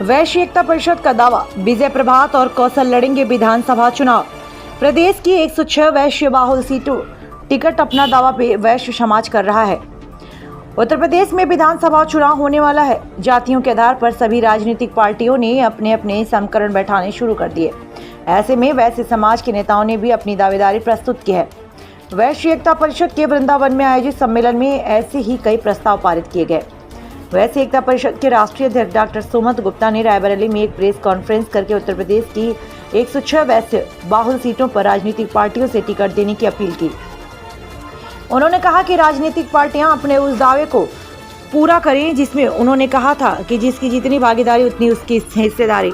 वैश्य एकता परिषद का दावा, विजय प्रभात और कौशल लड़ेंगे विधानसभा चुनाव। प्रदेश की 106 वैश्य बाहुल सीटों टिकट अपना दावा वैश्य समाज कर रहा है। उत्तर प्रदेश में विधानसभा चुनाव होने वाला है। जातियों के आधार पर सभी राजनीतिक पार्टियों ने अपने अपने समीकरण बैठाने शुरू कर दिए। ऐसे में वैश्य समाज के नेताओं ने भी अपनी दावेदारी प्रस्तुत की है। वैश्य एकता परिषद के वृंदावन में आयोजित सम्मेलन में ऐसे ही कई प्रस्ताव पारित किए गए। वैश्य एकता परिषद के राष्ट्रीय अध्यक्ष डॉक्टर सुमंत गुप्ता ने रायबरेली में एक प्रेस कॉन्फ्रेंस करके उत्तर प्रदेश की 106 वैश्य बाहुल सीटों पर राजनीतिक पार्टियों से टिकट देने की अपील की। उन्होंने कहा कि राजनीतिक पार्टियां अपने उस दावे को पूरा करें जिसमें उन्होंने कहा था कि जिसकी जितनी भागीदारी उतनी उसकी हिस्सेदारी।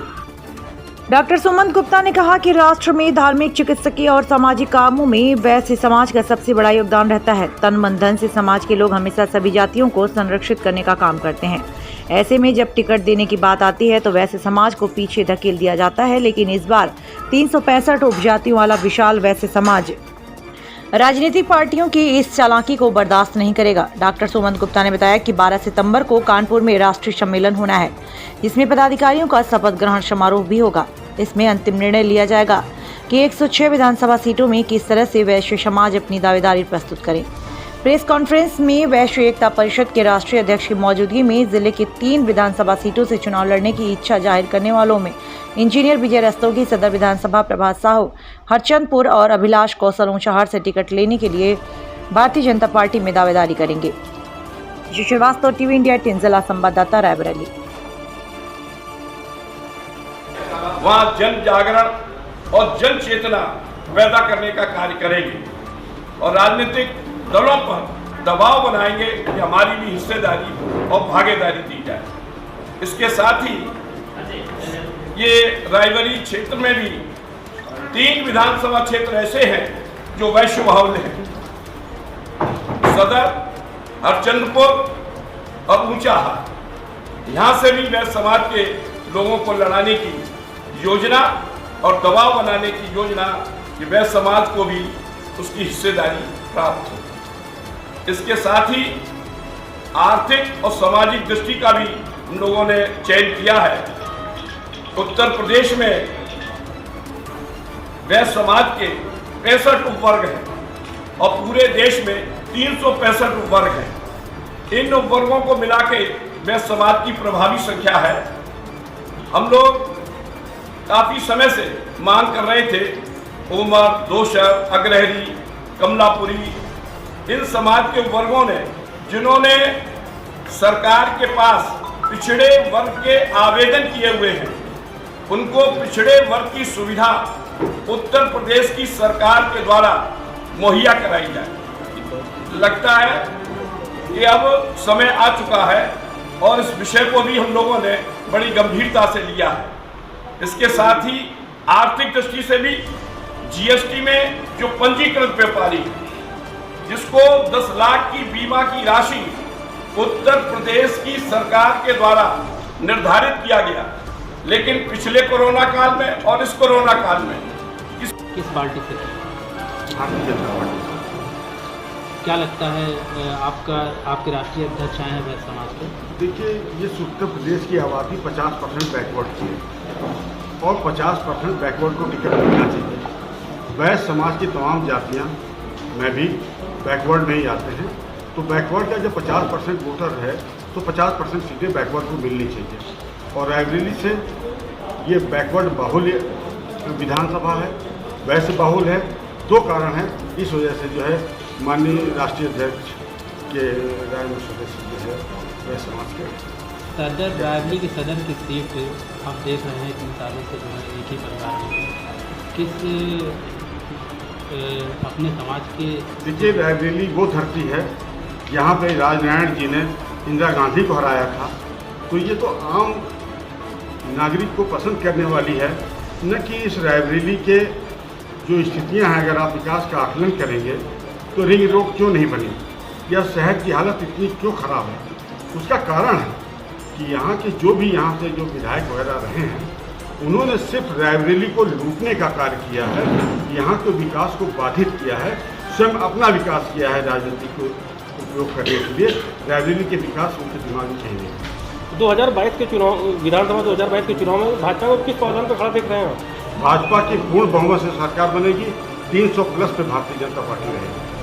डॉक्टर सुमंत गुप्ता ने कहा कि राष्ट्र में धार्मिक, चिकित्सकीय और सामाजिक कामों में वैश्य समाज का सबसे बड़ा योगदान रहता है। तन मन धन से समाज के लोग हमेशा सभी जातियों को संरक्षित करने का काम करते हैं। ऐसे में जब टिकट देने की बात आती है तो वैश्य समाज को पीछे धकेल दिया जाता है, लेकिन इस बार 365 उपजातियों वाला विशाल वैश्य समाज राजनीतिक पार्टियों की इस चालाकी को बर्दाश्त नहीं करेगा। डॉक्टर सुमंत गुप्ता ने बताया कि 12 सितंबर को कानपुर में राष्ट्रीय सम्मेलन होना है, जिसमें पदाधिकारियों का शपथ ग्रहण समारोह भी होगा। इसमें अंतिम निर्णय लिया जाएगा कि 106 विधानसभा सीटों में किस तरह से वैश्य समाज अपनी दावेदारी प्रस्तुत करें। प्रेस कॉन्फ्रेंस में वैश्य एकता परिषद के राष्ट्रीय अध्यक्ष की मौजूदगी में जिले की 3 विधानसभा सीटों से चुनाव लड़ने की इच्छा जाहिर करने वालों में इंजीनियर विजय रस्तोगी सदर विधानसभा, प्रभात साहू हरचंदपुर और अभिलाष कौशल ऊंचाहार से टिकट लेने के लिए भारतीय जनता पार्टी में दावेदारी करेंगे। श्रीवास्तव, टीवी इंडिया 3 जिला संवाददाता, रायबरेली। वहाँ जन जागरण और जन चेतना पैदा करने का कार्य करेंगे और राजनीतिक दलों पर दबाव बनाएंगे कि हमारी भी हिस्सेदारी और भागीदारी दी जाए। इसके साथ ही ये रायबरेली क्षेत्र में भी 3 विधानसभा क्षेत्र ऐसे हैं जो वैश्य बाहुल्य हैं। सदर, हरचंदपुर और ऊंचाहार, यहाँ से भी वैश्य समाज के लोगों को लड़ाने की योजना और दबाव बनाने की योजना कि वैश्य समाज को भी उसकी हिस्सेदारी प्राप्त हो। इसके साथ ही आर्थिक और सामाजिक दृष्टि का भी हम लोगों ने चयन किया है। उत्तर प्रदेश में वैश्य समाज के 65 उपवर्ग हैं और पूरे देश में 365 उपवर्ग हैं। इन उपवर्गों को मिला के वैश्य समाज की प्रभावी संख्या है। हम लोग काफी समय से मांग कर रहे थे, उमर, दोशर, अग्रहरी, कमलापुरी, इन समाज के वर्गों ने जिन्होंने सरकार के पास पिछड़े वर्ग के आवेदन किए हुए हैं, उनको पिछड़े वर्ग की सुविधा उत्तर प्रदेश की सरकार के द्वारा मुहैया कराई जाए। लगता है कि अब समय आ चुका है और इस विषय को भी हम लोगों ने बड़ी गंभीरता से लिया है। इसके साथ ही आर्थिक दृष्टि से भी जीएसटी में जो पंजीकृत व्यापारी, जिसको 10 लाख की बीमा की राशि उत्तर प्रदेश की सरकार के द्वारा निर्धारित किया गया, लेकिन पिछले कोरोना काल में और इस कोरोना काल में किस पार्टी से? भारतीय जनता पार्टी। क्या लगता है आपके राष्ट्रीय अध्यक्ष आए हैं वैश्य समाज के? देखिए, ये उत्तर प्रदेश की आबादी 50% बैकवर्ड की है और 50% बैकवर्ड को टिकट मिलना चाहिए। वैश्य समाज की तमाम जातियां में भी बैकवर्ड में ही आते हैं, तो बैकवर्ड का जब 50% वोटर है तो 50% सीटें बैकवर्ड को मिलनी चाहिए। और रायबरेली से ये बैकवर्ड बाहुल्य विधानसभा है, वैश्य बाहुल है। 2 कारण हैं, इस वजह से जो है माननीय राष्ट्रीय अध्यक्ष के राय में सदस्य जो है वैश्य समाज के। सदर, रायबरेली की सदर की सीट आप देख रहे हैं 3 सालों से जो है एक ही परिवार में, किस अपने समाज के। देखिए, रायबरेली वो धरती है यहाँ पे राजनारायण जी ने इंदिरा गांधी को हराया था, तो ये तो आम नागरिक को पसंद करने वाली है, न कि इस रायबरेली के जो स्थितियां हैं। अगर आप विकास का आकलन करेंगे तो रिंग रोड क्यों नहीं बनी या शहर की हालत इतनी क्यों खराब है, उसका कारण है कि यहाँ के जो भी यहाँ से जो विधायक वगैरह रहे हैं, उन्होंने सिर्फ रायबरेली को लूटने का कार्य किया है, यहाँ के विकास को बाधित किया है, स्वयं अपना विकास किया है राजनीति को उपयोग करने के लिए। रायबरेली के विकास उनके दिमाग में कहीं नहीं। 2022 के चुनाव, विधानसभा 2022 के चुनाव में भाजपा को किस पावदान पर खड़ा देख रहे हैं आप? भाजपा की पूर्ण बहुमत से सरकार बनेगी, 300 प्लस पे भारतीय जनता पार्टी रहेगी।